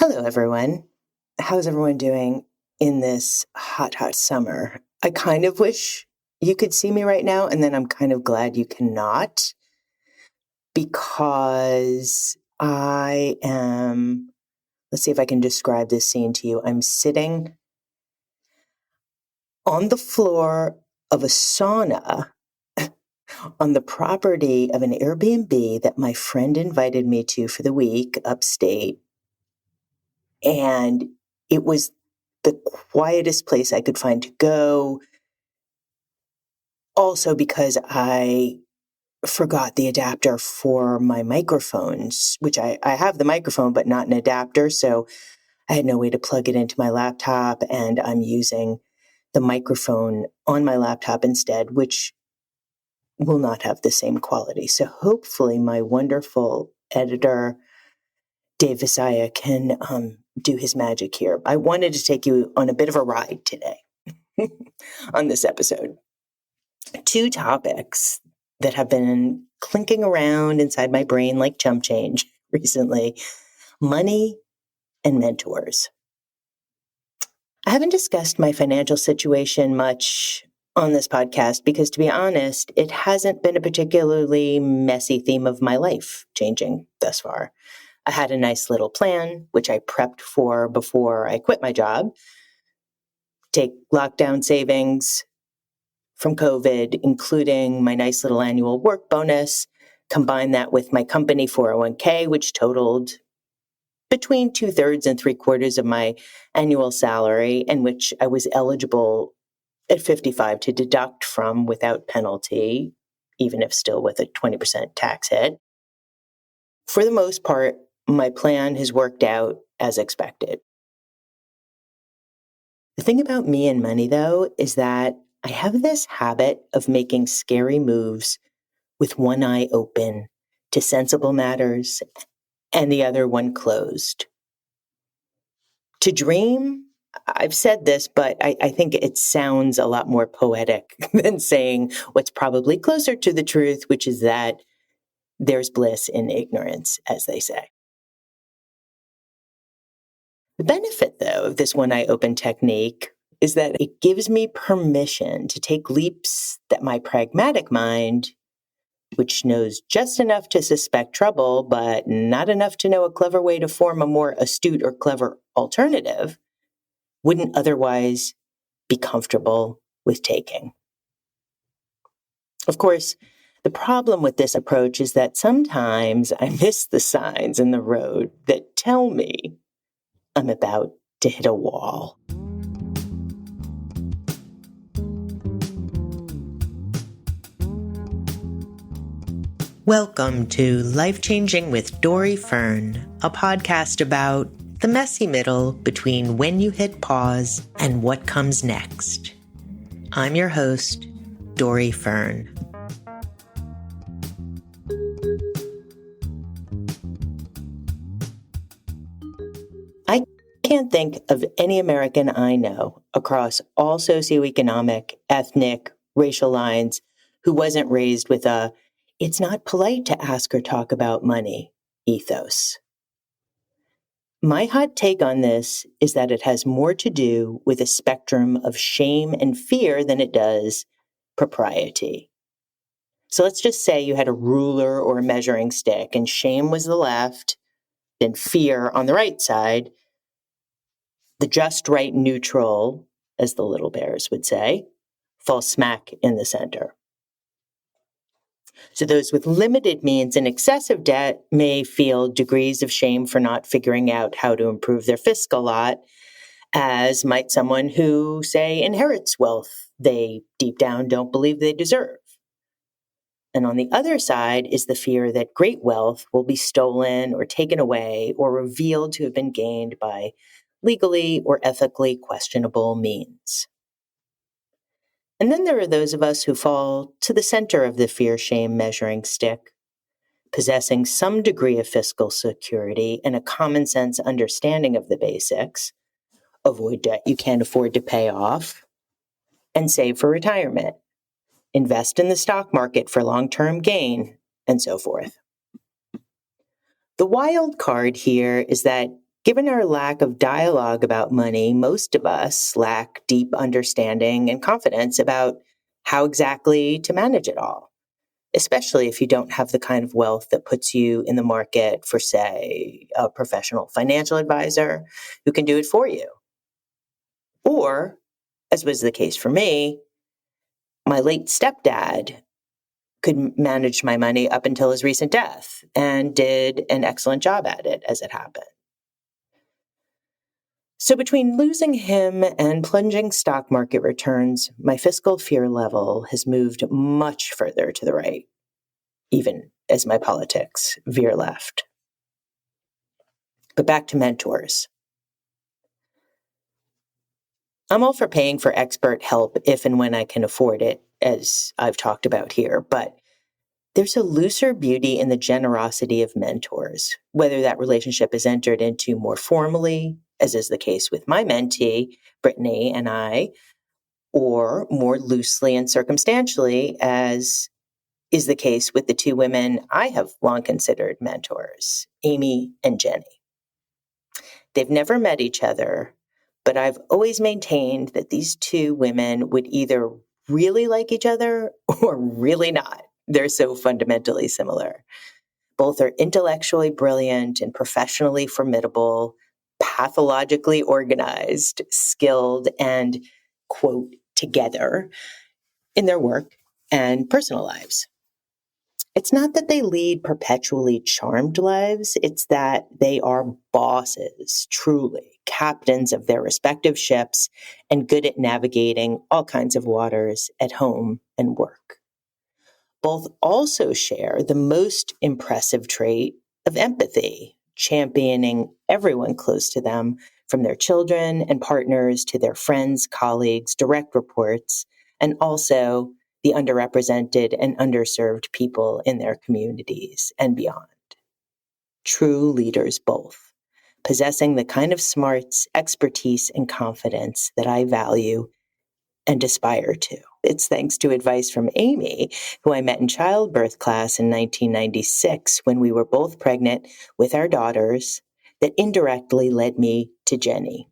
Hello, everyone. How's everyone doing in this hot, hot summer? I kind of wish you could see me right now, and then I'm kind of glad you cannot because let's see if I can describe this scene to you. I'm sitting on the floor of a sauna on the property of an Airbnb that my friend invited me to for the week upstate. And it was the quietest place I could find to go. Also because I forgot the adapter for my microphones, which I have the microphone, but not an adapter. So I had no way to plug it into my laptop, and I'm using the microphone on my laptop instead, which will not have the same quality. So hopefully my wonderful editor, Dave Visaya, can do his magic here. I wanted to take you on a bit of a ride today on this episode. Two topics that have been clinking around inside my brain like chump change recently: money and mentors. I haven't discussed my financial situation much on this podcast because, to be honest, it hasn't been a particularly messy theme of my life changing thus far. I had a nice little plan, which I prepped for before I quit my job. Take lockdown savings from COVID, including my nice little annual work bonus, combine that with my company 401k, which totaled between 2/3 and 3/4 of my annual salary, and which I was eligible at 55 to deduct from without penalty, even if still with a 20% tax hit. For the most part, my plan has worked out as expected. The thing about me and money, though, is that I have this habit of making scary moves with one eye open to sensible matters and the other one closed. To dream, I've said this, but I think it sounds a lot more poetic than saying what's probably closer to the truth, which is that there's bliss in ignorance, as they say. The benefit, though, of this one eye open technique is that it gives me permission to take leaps that my pragmatic mind, which knows just enough to suspect trouble, but not enough to know a clever way to form a more astute or clever alternative, wouldn't otherwise be comfortable with taking. Of course, the problem with this approach is that sometimes I miss the signs in the road that tell me I'm about to hit a wall. Welcome to Life Changing with Dori Fern, a podcast about the messy middle between when you hit pause and what comes next. I'm your host, Dori Fern. I can't think of any American I know across all socioeconomic, ethnic, racial lines who wasn't raised with a "it's not polite to ask or talk about money" ethos. My hot take on this is that it has more to do with a spectrum of shame and fear than it does propriety. So let's just say you had a ruler or a measuring stick, and shame was the left, and fear on the right side, the just right neutral, as the little bears would say, falls smack in the center. So those with limited means and excessive debt may feel degrees of shame for not figuring out how to improve their fiscal lot, as might someone who, say, inherits wealth they deep down don't believe they deserve. And on the other side is the fear that great wealth will be stolen or taken away or revealed to have been gained by legally or ethically questionable means. And then there are those of us who fall to the center of the fear-shame measuring stick, possessing some degree of fiscal security and a common sense understanding of the basics: avoid debt you can't afford to pay off, and save for retirement, invest in the stock market for long-term gain, and so forth. The wild card here is that Given our lack of dialogue about money, most of us lack deep understanding and confidence about how exactly to manage it all, especially if you don't have the kind of wealth that puts you in the market for, say, a professional financial advisor who can do it for you. Or, as was the case for me, my late stepdad could manage my money up until his recent death and did an excellent job at it as it happened. So between losing him and plunging stock market returns, my fiscal fear level has moved much further to the right, even as my politics veer left. But back to mentors. I'm all for paying for expert help if and when I can afford it, as I've talked about here, but there's a looser beauty in the generosity of mentors, whether that relationship is entered into more formally, as is the case with my mentee, Brittany, and I, or more loosely and circumstantially, as is the case with the two women I have long considered mentors, Amy and Jenny. They've never met each other, but I've always maintained that these two women would either really like each other or really not. They're so fundamentally similar. Both are intellectually brilliant and professionally formidable, pathologically organized, skilled, and, quote, together in their work and personal lives. It's not that they lead perpetually charmed lives, it's that they are bosses, truly, captains of their respective ships, and good at navigating all kinds of waters at home and work. Both also share the most impressive trait of empathy, championing everyone close to them, from their children and partners to their friends, colleagues, direct reports, and also the underrepresented and underserved people in their communities and beyond. True leaders both, possessing the kind of smarts, expertise, and confidence that I value and aspire to. It's thanks to advice from Amy, who I met in childbirth class in 1996 when we were both pregnant with our daughters, that indirectly led me to Jenny.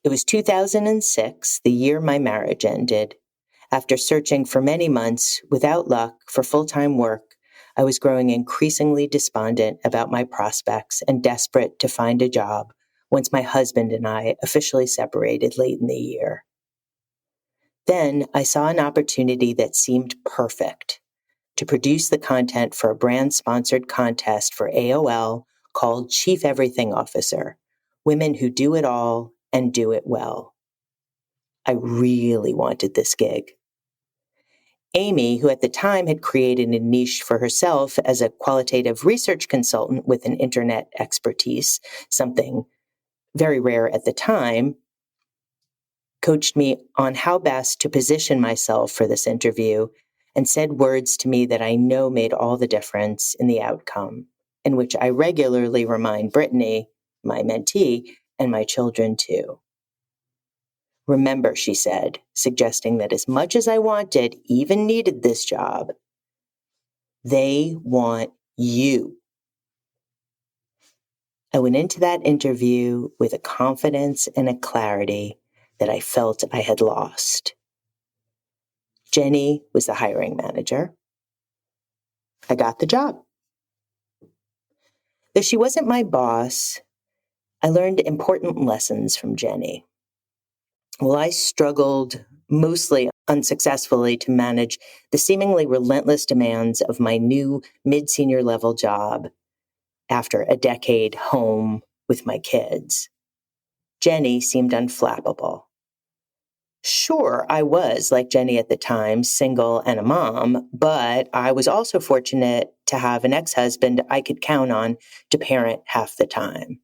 It was 2006, the year my marriage ended. After searching for many months without luck for full-time work, I was growing increasingly despondent about my prospects and desperate to find a job once my husband and I officially separated late in the year. Then I saw an opportunity that seemed perfect to produce the content for a brand-sponsored contest for AOL called Chief Everything Officer, Women Who Do It All and Do It Well. I really wanted this gig. Amy, who at the time had created a niche for herself as a qualitative research consultant with an internet expertise, something very rare at the time, coached me on how best to position myself for this interview and said words to me that I know made all the difference in the outcome, and which I regularly remind Brittany, my mentee, and my children too. Remember, she said, suggesting that as much as I wanted, even needed this job, they want you. I went into that interview with a confidence and a clarity that I felt I had lost. Jenny was the hiring manager. I got the job. Though she wasn't my boss, I learned important lessons from Jenny. While I struggled mostly unsuccessfully to manage the seemingly relentless demands of my new mid-senior level job after a decade home with my kids, Jenny seemed unflappable. Sure, I was, like Jenny at the time, single and a mom, but I was also fortunate to have an ex-husband I could count on to parent half the time.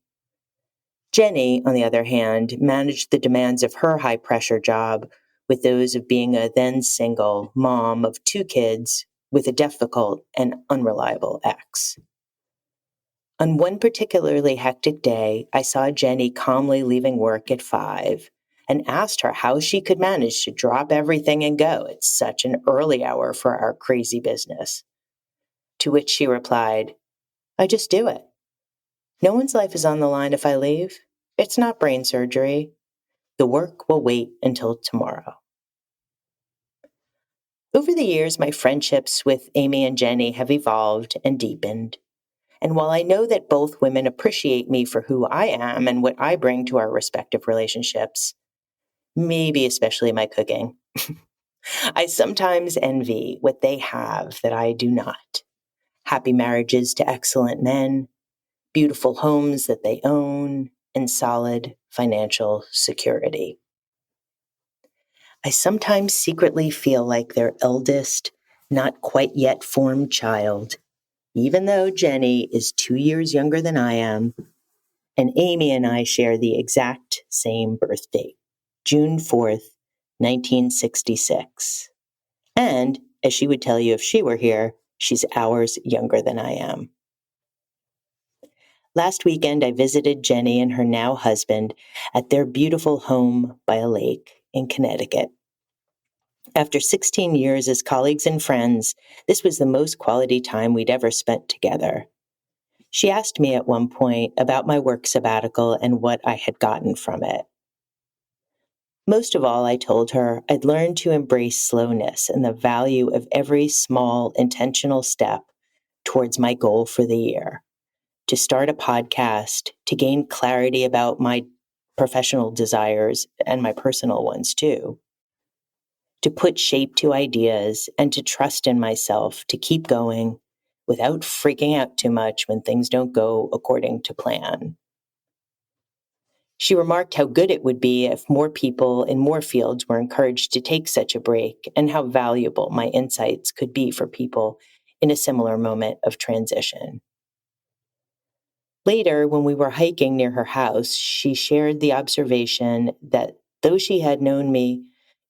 Jenny, on the other hand, managed the demands of her high-pressure job with those of being a then single mom of two kids with a difficult and unreliable ex. On one particularly hectic day, I saw Jenny calmly leaving work at 5 and asked her how she could manage to drop everything and go at such an early hour for our crazy business. To which she replied, "I just do it." No one's life is on the line if I leave. It's not brain surgery. The work will wait until tomorrow. Over the years, my friendships with Amy and Jenny have evolved and deepened. And while I know that both women appreciate me for who I am and what I bring to our respective relationships, maybe especially my cooking, I sometimes envy what they have that I do not. Happy marriages to excellent men, beautiful homes that they own, and solid financial security. I sometimes secretly feel like their eldest, not quite yet formed child, even though Jenny is 2 years younger than I am, and Amy and I share the exact same birth date, June 4th, 1966. And, as she would tell you if she were here, she's hours younger than I am. Last weekend, I visited Jenny and her now husband at their beautiful home by a lake in Connecticut. After 16 years as colleagues and friends, this was the most quality time we'd ever spent together. She asked me at one point about my work sabbatical and what I had gotten from it. Most of all, I told her I'd learned to embrace slowness and the value of every small, intentional step towards my goal for the year. To start a podcast, to gain clarity about my professional desires and my personal ones too. To put shape to ideas and to trust in myself to keep going without freaking out too much when things don't go according to plan. She remarked how good it would be if more people in more fields were encouraged to take such a break and how valuable my insights could be for people in a similar moment of transition. Later, when we were hiking near her house, she shared the observation that though she had known me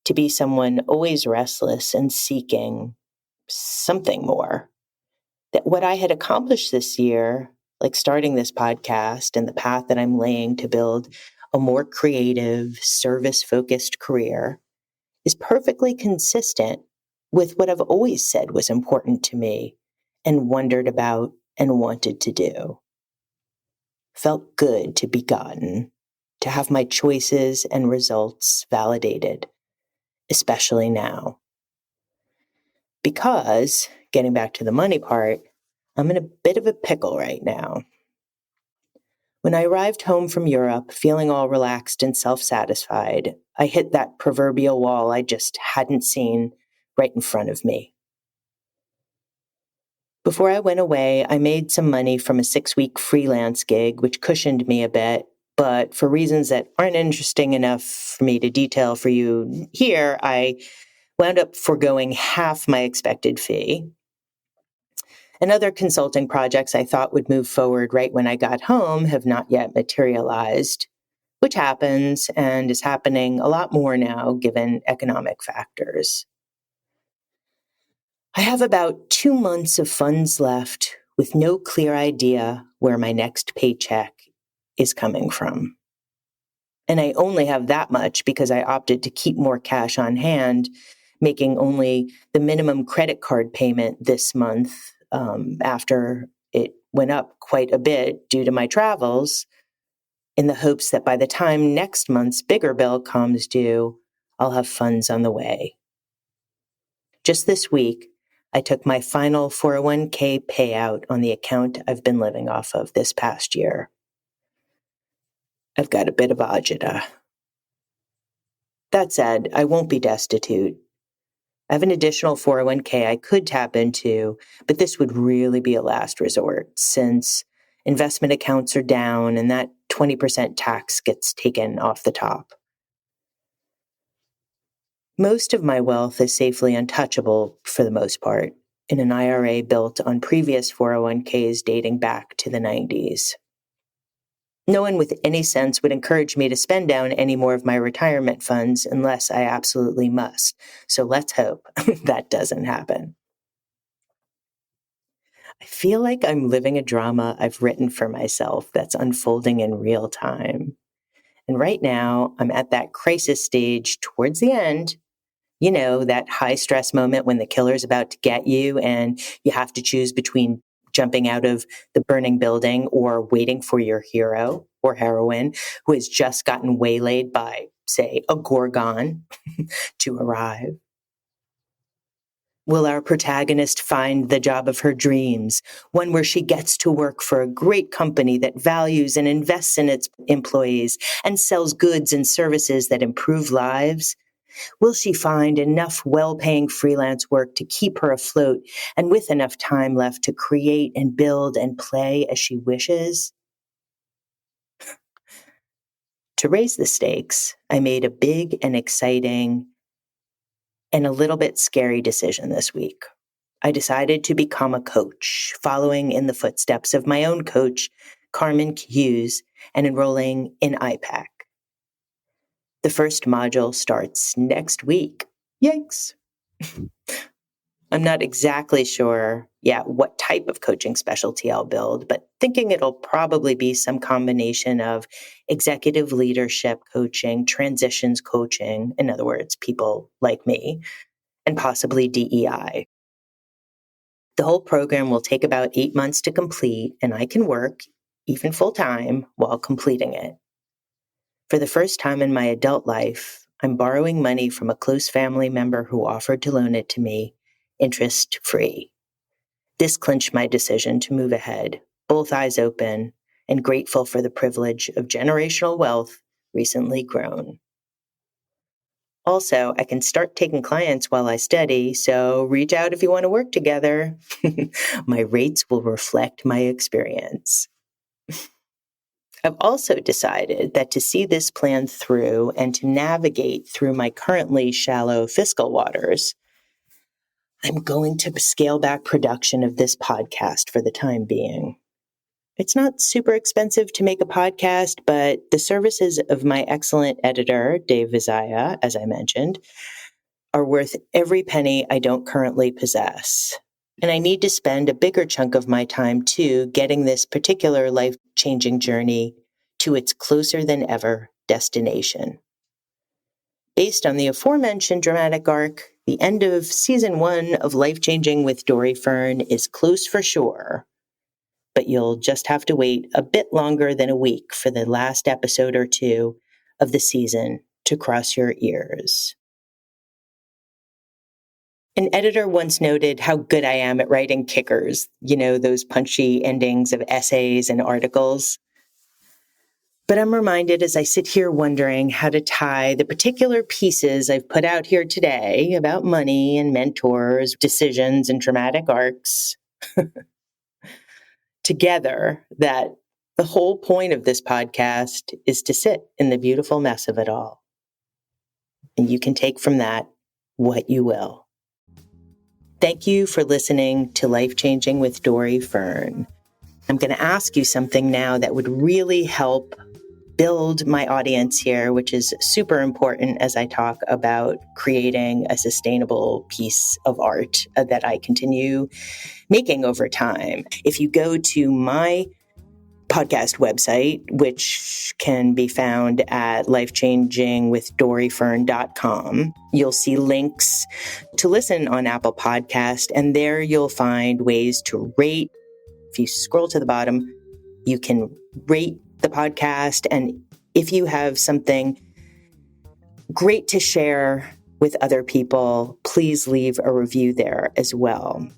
to be someone always restless and seeking something more, that what I had accomplished this year, like starting this podcast and the path that I'm laying to build a more creative, service-focused career, is perfectly consistent with what I've always said was important to me and wondered about and wanted to do. Felt good to be gotten, to have my choices and results validated, especially now. Because, getting back to the money part, I'm in a bit of a pickle right now. When I arrived home from Europe, feeling all relaxed and self-satisfied, I hit that proverbial wall I just hadn't seen right in front of me. Before I went away, I made some money from a 6-week freelance gig, which cushioned me a bit, but for reasons that aren't interesting enough for me to detail for you here, I wound up foregoing half my expected fee. And other consulting projects I thought would move forward right when I got home have not yet materialized, which happens and is happening a lot more now given economic factors. I have about 2 months of funds left with no clear idea where my next paycheck is coming from. And I only have that much because I opted to keep more cash on hand, making only the minimum credit card payment this month after it went up quite a bit due to my travels, in the hopes that by the time next month's bigger bill comes due, I'll have funds on the way. Just this week, I took my final 401k payout on the account I've been living off of this past year. I've got a bit of agita. That said, I won't be destitute. I have an additional 401k I could tap into, but this would really be a last resort since investment accounts are down and that 20% tax gets taken off the top. Most of my wealth is safely untouchable for the most part in an IRA built on previous 401ks dating back to the 90s. No one with any sense would encourage me to spend down any more of my retirement funds unless I absolutely must. So let's hope that doesn't happen. I feel like I'm living a drama I've written for myself that's unfolding in real time. And right now, I'm at that crisis stage towards the end. You know, that high stress moment when the killer's about to get you and you have to choose between jumping out of the burning building or waiting for your hero or heroine who has just gotten waylaid by, say, a gorgon to arrive? Will our protagonist find the job of her dreams, one where she gets to work for a great company that values and invests in its employees and sells goods and services that improve lives? Will she find enough well-paying freelance work to keep her afloat and with enough time left to create and build and play as she wishes? To raise the stakes, I made a big and exciting and a little bit scary decision this week. I decided to become a coach, following in the footsteps of my own coach, Carmen Hughes, and enrolling in IPAC. The first module starts next week. Yikes. I'm not exactly sure yet what type of coaching specialty I'll build, but thinking it'll probably be some combination of executive leadership coaching, transitions coaching, in other words, people like me, and possibly DEI. The whole program will take about 8 months to complete, and I can work, even full-time, while completing it. For the first time in my adult life, I'm borrowing money from a close family member who offered to loan it to me, interest-free. This clinched my decision to move ahead, both eyes open, and grateful for the privilege of generational wealth recently grown. Also, I can start taking clients while I study, so reach out if you want to work together. My rates will reflect my experience. I've also decided that to see this plan through and to navigate through my currently shallow fiscal waters, I'm going to scale back production of this podcast for the time being. It's not super expensive to make a podcast, but the services of my excellent editor, Dave Vizaya, as I mentioned, are worth every penny I don't currently possess. And I need to spend a bigger chunk of my time, too, getting this particular life-changing journey to its closer than ever destination. Based on the aforementioned dramatic arc, the end of season 1 of Life Changing with Dori Fern is close for sure, but you'll just have to wait a bit longer than a week for the last episode or 2 of the season to cross your ears. An editor once noted how good I am at writing kickers, those punchy endings of essays and articles. But I'm reminded as I sit here wondering how to tie the particular pieces I've put out here today about money and mentors, decisions, and dramatic arcs together, that the whole point of this podcast is to sit in the beautiful mess of it all. And you can take from that what you will. Thank you for listening to Life Changing with Dori Fern. I'm going to ask you something now that would really help build my audience here, which is super important as I talk about creating a sustainable piece of art that I continue making over time. If you go to my podcast website, which can be found at lifechangingwithdorifern.com. You'll see links to listen on Apple Podcast, and there you'll find ways to rate. If you scroll to the bottom, you can rate the podcast, and if you have something great to share with other people, please leave a review there as well.